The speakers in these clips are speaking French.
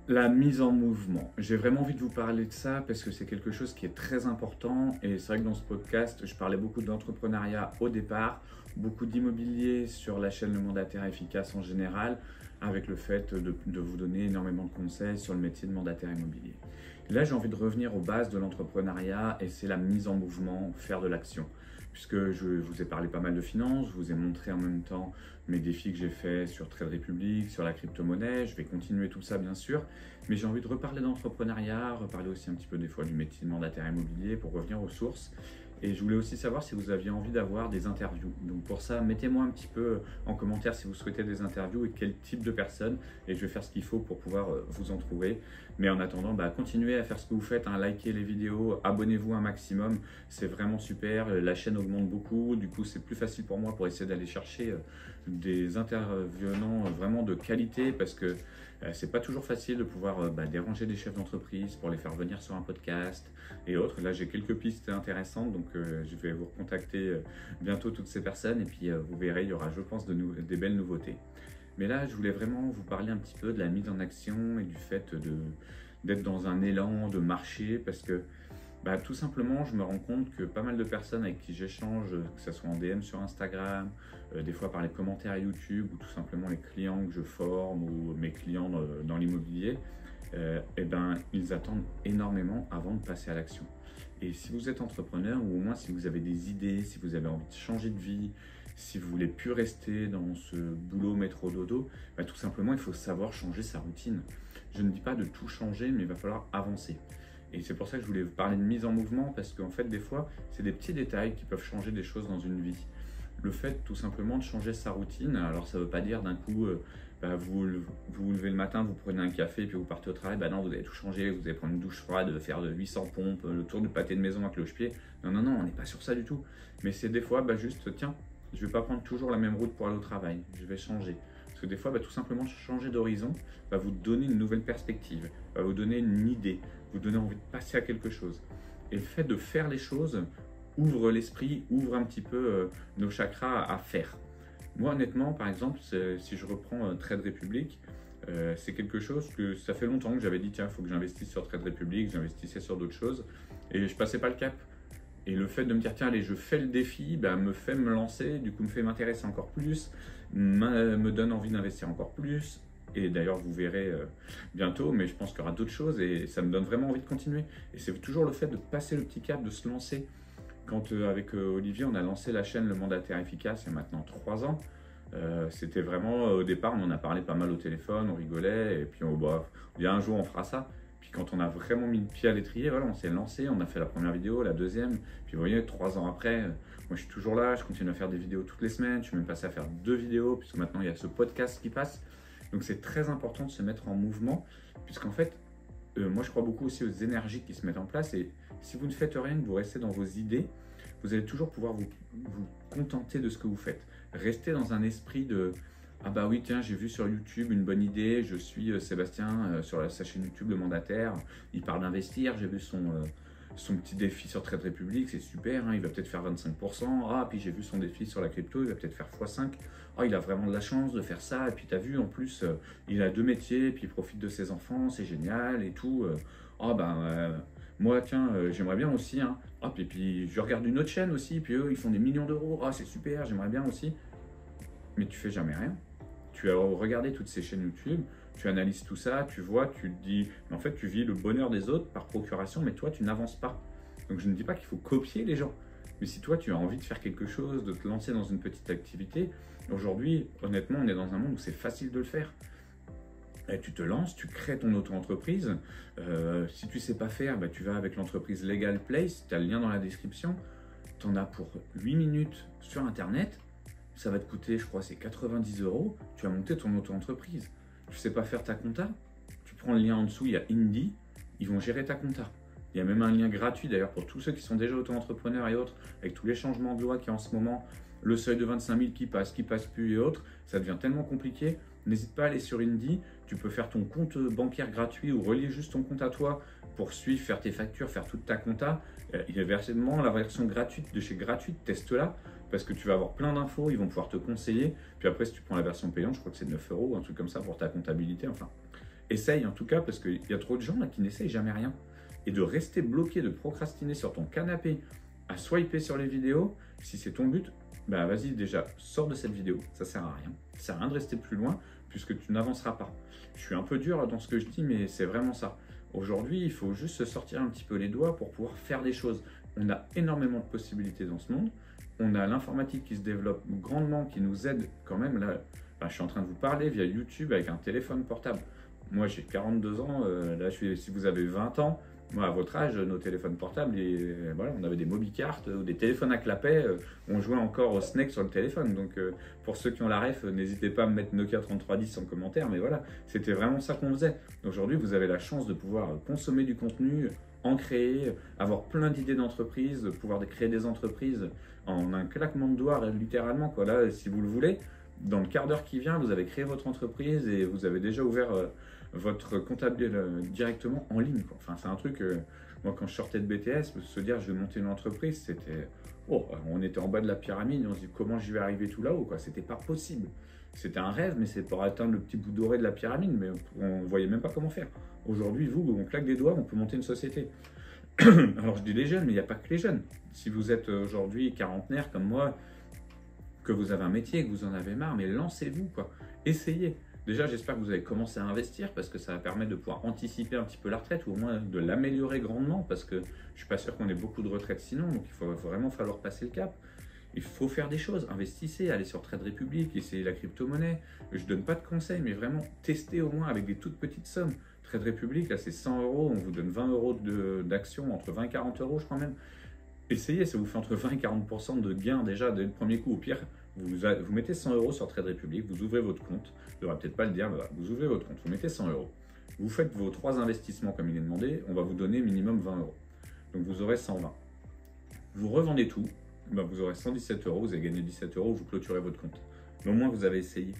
La mise en mouvement. J'ai vraiment envie de vous parler de ça parce que c'est quelque chose qui est très important et c'est vrai que dans ce podcast, je parlais beaucoup d'entrepreneuriat au départ, beaucoup d'immobilier sur la chaîne Le Mandataire Efficace en général, avec le fait de vous donner énormément de conseils sur le métier de mandataire immobilier. Là, j'ai envie de revenir aux bases de l'entrepreneuriat et c'est la mise en mouvement, faire de l'action. Puisque je vous ai parlé pas mal de finances, je vous ai montré en même temps mes défis que j'ai faits sur Trade Republic, sur la crypto-monnaie, je vais continuer tout ça bien sûr, mais j'ai envie de reparler d'entrepreneuriat, reparler aussi un petit peu des fois du métier de mandataire immobilier pour revenir aux sources. Et je voulais aussi savoir si vous aviez envie d'avoir des interviews. Donc pour ça, mettez-moi un petit peu en commentaire si vous souhaitez des interviews et quel type de personnes. Et je vais faire ce qu'il faut pour pouvoir vous en trouver. Mais en attendant, continuez à faire ce que vous faites, hein, likez les vidéos, abonnez-vous un maximum. C'est vraiment super. La chaîne augmente beaucoup. Du coup, c'est plus facile pour moi pour essayer d'aller chercher des intervenants vraiment de qualité parce que c'est pas toujours facile de pouvoir déranger des chefs d'entreprise pour les faire venir sur un podcast et autres. Là, j'ai quelques pistes intéressantes, donc je vais vous recontacter bientôt toutes ces personnes et puis vous verrez, il y aura, je pense, des belles nouveautés. Mais là, je voulais vraiment vous parler un petit peu de la mise en action et du fait d'être dans un élan de marché parce que tout simplement, je me rends compte que pas mal de personnes avec qui j'échange, que ce soit en DM sur Instagram, des fois par les commentaires YouTube ou tout simplement les clients que je forme ou mes clients dans l'immobilier, ils attendent énormément avant de passer à l'action. Et si vous êtes entrepreneur ou au moins si vous avez des idées, si vous avez envie de changer de vie, si vous voulez plus rester dans ce boulot métro dodo, tout simplement il faut savoir changer sa routine. Je ne dis pas de tout changer, mais il va falloir avancer. Et c'est pour ça que je voulais vous parler de mise en mouvement, parce qu'en fait, des fois, c'est des petits détails qui peuvent changer des choses dans une vie. Le fait tout simplement de changer sa routine, alors ça ne veut pas dire d'un coup, vous vous levez le matin, vous prenez un café et puis vous partez au travail, non, vous allez tout changer, vous allez prendre une douche froide, faire de 800 pompes, le tour du pâté de maison à cloche-pied. Non, non, non, on n'est pas sur ça du tout. Mais c'est des fois, juste, tiens, je ne vais pas prendre toujours la même route pour aller au travail, je vais changer. Parce que des fois, tout simplement changer d'horizon va vous donner une nouvelle perspective, va vous donner une idée, vous donner envie de passer à quelque chose. Et le fait de faire les choses ouvre l'esprit, ouvre un petit peu nos chakras à faire. Moi, honnêtement, par exemple, si je reprends Trade Republic, c'est quelque chose que ça fait longtemps que j'avais dit, tiens, il faut que j'investisse sur Trade Republic, j'investissais sur d'autres choses, et je passais pas le cap. Et le fait de me dire, tiens, allez, je fais le défi, me fait me lancer, du coup, me fait m'intéresser encore plus, me donne envie d'investir encore plus. Et d'ailleurs, vous verrez bientôt, mais je pense qu'il y aura d'autres choses et ça me donne vraiment envie de continuer. Et c'est toujours le fait de passer le petit cap, de se lancer. Quand avec Olivier, on a lancé la chaîne Le Mandataire Efficace il y a maintenant 3 ans, c'était vraiment, au départ, on en a parlé pas mal au téléphone, on rigolait, et puis il y a un jour, on fera ça. Puis quand on a vraiment mis le pied à l'étrier, voilà, on s'est lancé, on a fait la première vidéo, la deuxième, puis vous voyez, 3 ans après, moi je suis toujours là, je continue à faire des vidéos toutes les semaines, je suis même passé à faire 2 vidéos, puisque maintenant il y a ce podcast qui passe. Donc c'est très important de se mettre en mouvement, puisqu'en fait, moi je crois beaucoup aussi aux énergies qui se mettent en place, et si vous ne faites rien, que vous restez dans vos idées, vous allez toujours pouvoir vous contenter de ce que vous faites. Restez dans un esprit de « Ah bah oui, tiens, j'ai vu sur YouTube une bonne idée, je suis Sébastien sur sa chaîne YouTube, Le Mandataire, il parle d'investir, j'ai vu son petit défi sur Trade Republic, c'est super, hein, il va peut-être faire 25%, ah, puis j'ai vu son défi sur la crypto, il va peut-être faire x5, ah, il a vraiment de la chance de faire ça, et puis tu as vu, en plus, il a 2 métiers, puis il profite de ses enfants, c'est génial, et tout, moi, tiens, j'aimerais bien aussi, hein, hop, et puis je regarde une autre chaîne aussi, puis eux, ils font des millions d'euros, ah, c'est super, j'aimerais bien aussi, mais tu fais jamais rien. Tu as regardé toutes ces chaînes YouTube, tu analyses tout ça, tu vois, tu te dis, mais en fait, tu vis le bonheur des autres par procuration, mais toi, tu n'avances pas. Donc, je ne dis pas qu'il faut copier les gens, mais si toi, tu as envie de faire quelque chose, de te lancer dans une petite activité, aujourd'hui, honnêtement, on est dans un monde où c'est facile de le faire. Et tu te lances, tu crées ton auto-entreprise. Si tu ne sais pas faire, tu vas avec l'entreprise Legal Place, tu as le lien dans la description. Tu en as pour 8 minutes sur Internet. Ça va te coûter, je crois, c'est 90 €. Tu vas monter ton auto-entreprise. Tu ne sais pas faire ta compta? Tu prends le lien en dessous, il y a Indie. Ils vont gérer ta compta. Il y a même un lien gratuit d'ailleurs pour tous ceux qui sont déjà auto-entrepreneurs et autres, avec tous les changements de loi qu'il y a en ce moment, le seuil de 25 000 qui passe plus et autres. Ça devient tellement compliqué. N'hésite pas à aller sur Indie. Tu peux faire ton compte bancaire gratuit ou relier juste ton compte à toi pour suivre, faire tes factures, faire toute ta compta. Il y a versement la version gratuite de chez Gratuite, teste-la. Parce que tu vas avoir plein d'infos, ils vont pouvoir te conseiller. Puis après, si tu prends la version payante, je crois que c'est 9 €, un truc comme ça pour ta comptabilité. Enfin, essaye en tout cas, parce qu'il y a trop de gens là qui n'essayent jamais rien. Et de rester bloqué, de procrastiner sur ton canapé, à swiper sur les vidéos, si c'est ton but, bah vas-y déjà, sors de cette vidéo, ça sert à rien. Ça sert à rien de rester plus loin, puisque tu n'avanceras pas. Je suis un peu dur dans ce que je dis, mais c'est vraiment ça. Aujourd'hui, il faut juste se sortir un petit peu les doigts pour pouvoir faire des choses. On a énormément de possibilités dans ce monde. On a l'informatique qui se développe grandement, qui nous aide quand même. Là, je suis en train de vous parler via YouTube avec un téléphone portable. Moi, j'ai 42 ans. Là, si vous avez 20 ans, moi, à votre âge, nos téléphones portables, voilà, on avait des MobiCart ou des téléphones à clapet. On jouait encore au Snake sur le téléphone. Donc, pour ceux qui ont la ref, n'hésitez pas à me mettre Nokia 3310 en commentaire. Mais voilà, c'était vraiment ça qu'on faisait. Aujourd'hui, vous avez la chance de pouvoir consommer du contenu, en créer, avoir plein d'idées d'entreprise, pouvoir créer des entreprises en un claquement de doigts, littéralement. Quoi. Là, si vous le voulez, dans le quart d'heure qui vient, vous avez créé votre entreprise et vous avez déjà ouvert votre comptable directement en ligne. Quoi. Enfin, c'est un truc, moi quand je sortais de BTS, se dire je vais monter une entreprise, c'était, on était en bas de la pyramide, on se dit comment je vais arriver tout là-haut, quoi. C'était pas possible. C'était un rêve, mais c'est pour atteindre le petit bout doré de la pyramide, mais on ne voyait même pas comment faire. Aujourd'hui, on claque des doigts, on peut monter une société. Alors je dis les jeunes, mais il n'y a pas que les jeunes. Si vous êtes aujourd'hui quarantenaire comme moi, que vous avez un métier, que vous en avez marre, mais lancez-vous, quoi. Essayez. Déjà, j'espère que vous avez commencé à investir parce que ça va permettre de pouvoir anticiper un petit peu la retraite ou au moins de l'améliorer grandement parce que je ne suis pas sûr qu'on ait beaucoup de retraites sinon, donc il va vraiment falloir passer le cap. Il faut faire des choses, investissez, allez sur Trade Republic, essayez la crypto-monnaie. Je ne donne pas de conseils, mais vraiment testez au moins avec des toutes petites sommes. Trade Republic, là c'est 100 euros, on vous donne 20 euros d'action, entre 20 et 40 euros je crois même. Essayez, ça vous fait entre 20 et 40% de gains déjà dès le premier coup. Au pire, vous mettez 100 euros sur Trade Republic, vous ouvrez votre compte, je ne devrais peut-être pas le dire, mais voilà, vous ouvrez votre compte, vous mettez 100 euros. Vous faites vos 3 investissements comme il est demandé, on va vous donner minimum 20 euros. Donc vous aurez 120. Vous revendez tout, vous aurez 117 euros, vous avez gagné 17 euros, vous clôturez votre compte. Mais au moins vous avez essayé.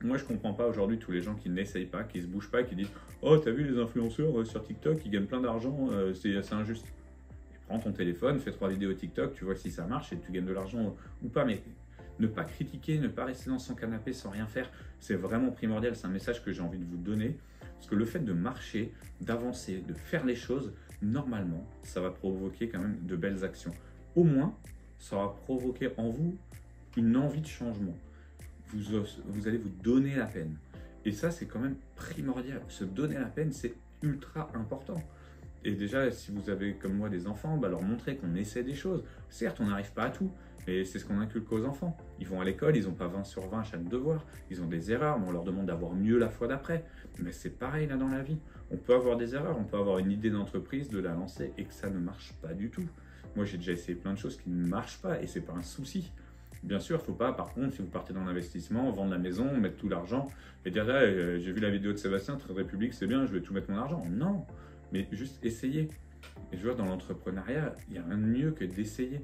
Moi je ne comprends pas aujourd'hui tous les gens qui n'essayent pas, qui ne se bougent pas, qui disent « Oh, t'as vu les influenceurs sur TikTok, ils gagnent plein d'argent, c'est injuste. » Prends ton téléphone, fais 3 vidéos TikTok, tu vois si ça marche et tu gagnes de l'argent ou pas. Mais ne pas critiquer, ne pas rester dans son canapé sans rien faire, c'est vraiment primordial. C'est un message que j'ai envie de vous donner. Parce que le fait de marcher, d'avancer, de faire les choses, normalement, ça va provoquer quand même de belles actions. Au moins, ça va provoquer en vous une envie de changement. Vous allez vous donner la peine. Et ça, c'est quand même primordial. Se donner la peine, c'est ultra important. Et déjà, si vous avez comme moi des enfants, leur montrer qu'on essaie des choses. Certes, on n'arrive pas à tout, mais c'est ce qu'on inculque aux enfants. Ils vont à l'école, ils n'ont pas 20 sur 20 à chaque devoir. Ils ont des erreurs, mais on leur demande d'avoir mieux la fois d'après. Mais c'est pareil là dans la vie. On peut avoir des erreurs, on peut avoir une idée d'entreprise, de la lancer et que ça ne marche pas du tout. Moi, j'ai déjà essayé plein de choses qui ne marchent pas et c'est pas un souci. Bien sûr, il ne faut pas, par contre, si vous partez dans l'investissement, vendre la maison, mettre tout l'argent et dire j'ai vu la vidéo de Sébastien, Trade Republic, c'est bien, je vais tout mettre mon argent. Non, mais juste essayer. Et je vois dans l'entrepreneuriat, il n'y a rien de mieux que d'essayer.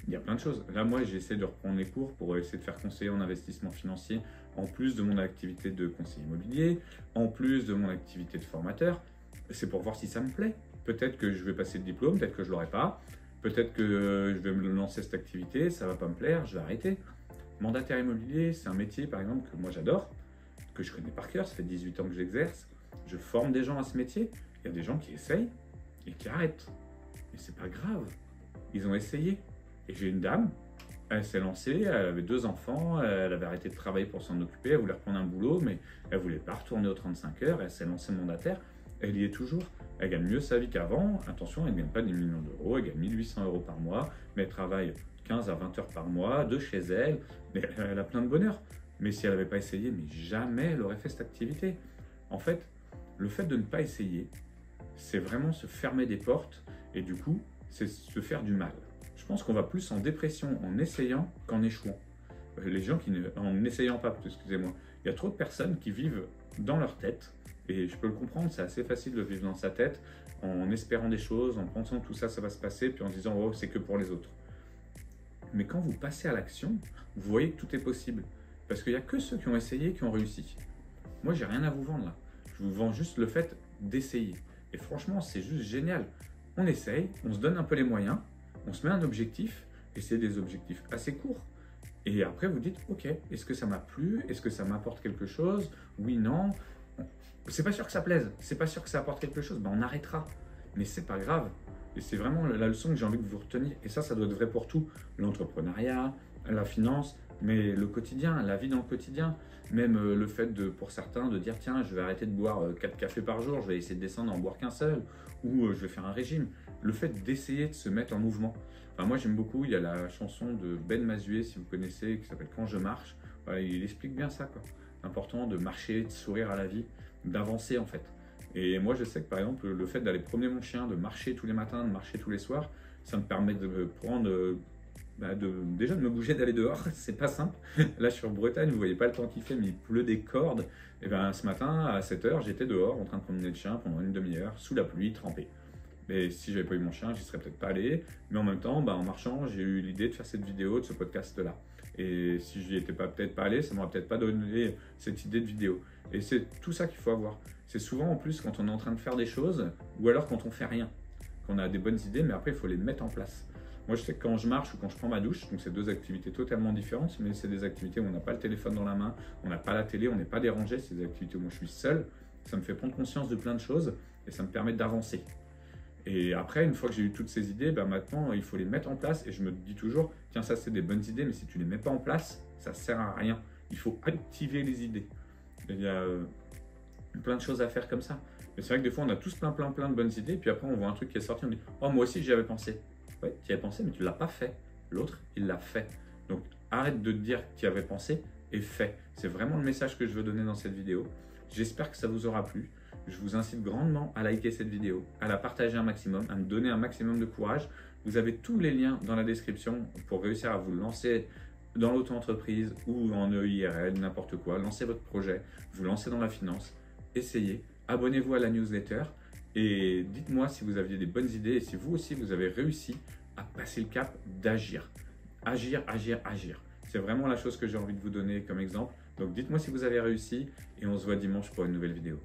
Il y a plein de choses. Là, moi, j'essaie de reprendre les cours pour essayer de faire conseiller en investissement financier, en plus de mon activité de conseiller immobilier, en plus de mon activité de formateur. C'est pour voir si ça me plaît. Peut-être que je vais passer le diplôme, peut-être que je ne l'aurai pas. Peut-être que je vais me lancer cette activité, ça ne va pas me plaire, je vais arrêter. Mandataire immobilier, c'est un métier, par exemple, que moi j'adore, que je connais par cœur, ça fait 18 ans que j'exerce. Je forme des gens à ce métier. Il y a des gens qui essayent et qui arrêtent. Et c'est pas grave. Ils ont essayé. Et j'ai une dame, elle s'est lancée, elle avait 2 enfants, elle avait arrêté de travailler pour s'en occuper, elle voulait reprendre un boulot, mais elle voulait pas retourner aux 35 heures, elle s'est lancée mandataire, elle y est toujours. Elle gagne mieux sa vie qu'avant. Attention, elle ne gagne pas des millions d'euros, elle gagne 1800 euros par mois, mais elle travaille 15 à 20 heures par mois, de chez elle, mais elle a plein de bonheur. Mais si elle n'avait pas essayé, mais jamais elle aurait fait cette activité. En fait, le fait de ne pas essayer, c'est vraiment se fermer des portes et du coup, c'est se faire du mal. Je pense qu'on va plus en dépression en essayant qu'en échouant. Les gens en n'essayant pas, excusez-moi. Il y a trop de personnes qui vivent dans leur tête et je peux le comprendre, c'est assez facile de vivre dans sa tête en espérant des choses, en pensant que tout ça, ça va se passer, puis en disant « oh, c'est que pour les autres ». Mais quand vous passez à l'action, vous voyez que tout est possible. Parce qu'il n'y a que ceux qui ont essayé qui ont réussi. Moi, j'ai rien à vous vendre là. Je vous vends juste le fait d'essayer. Et franchement, c'est juste génial. On essaye, on se donne un peu les moyens, on se met un objectif, et c'est des objectifs assez courts. Et après, vous dites, ok, est-ce que ça m'a plu? Est-ce que ça m'apporte quelque chose? Oui, non. C'est pas sûr que ça plaise, c'est pas sûr que ça apporte quelque chose, ben on arrêtera. Mais c'est pas grave. Et c'est vraiment la leçon que j'ai envie que vous reteniez. Et ça doit être vrai pour tout. L'entrepreneuriat, la finance, mais le quotidien, la vie dans le quotidien. Même le fait pour certains de dire tiens, je vais arrêter de boire 4 cafés par jour, je vais essayer de descendre à en boire qu'un seul, ou je vais faire un régime. Le fait d'essayer de se mettre en mouvement. Enfin, moi j'aime beaucoup, il y a la chanson de Ben Mazué, si vous connaissez, qui s'appelle Quand je marche. Voilà, il explique bien ça, quoi. Important de marcher, de sourire à la vie, d'avancer en fait. Et moi je sais que par exemple le fait d'aller promener mon chien, de marcher tous les matins, de marcher tous les soirs, ça me permet de prendre déjà de me bouger, d'aller dehors. C'est pas simple. Là, je suis en Bretagne, vous voyez pas le temps qu'il fait, mais il pleut des cordes. Et bien, ce matin, à 7 h, j'étais dehors en train de promener le chien pendant une demi-heure, sous la pluie, trempé. Mais si j'avais pas eu mon chien, j'y serais peut-être pas allé. Mais en même temps, en marchant, j'ai eu l'idée de faire cette vidéo, de ce podcast-là. Et si je n'y étais peut-être pas allé, ça m'aurait peut-être pas donné cette idée de vidéo. Et c'est tout ça qu'il faut avoir. C'est souvent en plus quand on est en train de faire des choses, ou alors quand on fait rien, qu'on a des bonnes idées, mais après il faut les mettre en place. Moi, je sais que quand je marche ou quand je prends ma douche, donc c'est deux activités totalement différentes, mais c'est des activités où on n'a pas le téléphone dans la main, on n'a pas la télé, on n'est pas dérangé. C'est des activités où moi je suis seul. Ça me fait prendre conscience de plein de choses et ça me permet d'avancer. Et après, une fois que j'ai eu toutes ces idées, maintenant il faut les mettre en place. Et je me dis toujours, tiens, ça c'est des bonnes idées, mais si tu ne les mets pas en place, ça ne sert à rien. Il faut activer les idées. Il y a plein de choses à faire comme ça. Mais c'est vrai que des fois, on a tous plein de bonnes idées, puis après on voit un truc qui est sorti, on dit, oh moi aussi j'y avais pensé. Ouais, tu y avais pensé, mais tu ne l'as pas fait. L'autre, il l'a fait. Donc, arrête de te dire que tu y avais pensé et fais. C'est vraiment le message que je veux donner dans cette vidéo. J'espère que ça vous aura plu. Je vous incite grandement à liker cette vidéo, à la partager un maximum, à me donner un maximum de courage. Vous avez tous les liens dans la description pour réussir à vous lancer dans l'auto-entreprise ou en EIRL, n'importe quoi. Lancez votre projet, vous lancez dans la finance, essayez. Abonnez-vous à la newsletter. Et dites-moi si vous aviez des bonnes idées et si vous aussi vous avez réussi à passer le cap d'agir. Agir, agir, agir. C'est vraiment la chose que j'ai envie de vous donner comme exemple. Donc dites-moi si vous avez réussi et on se voit dimanche pour une nouvelle vidéo.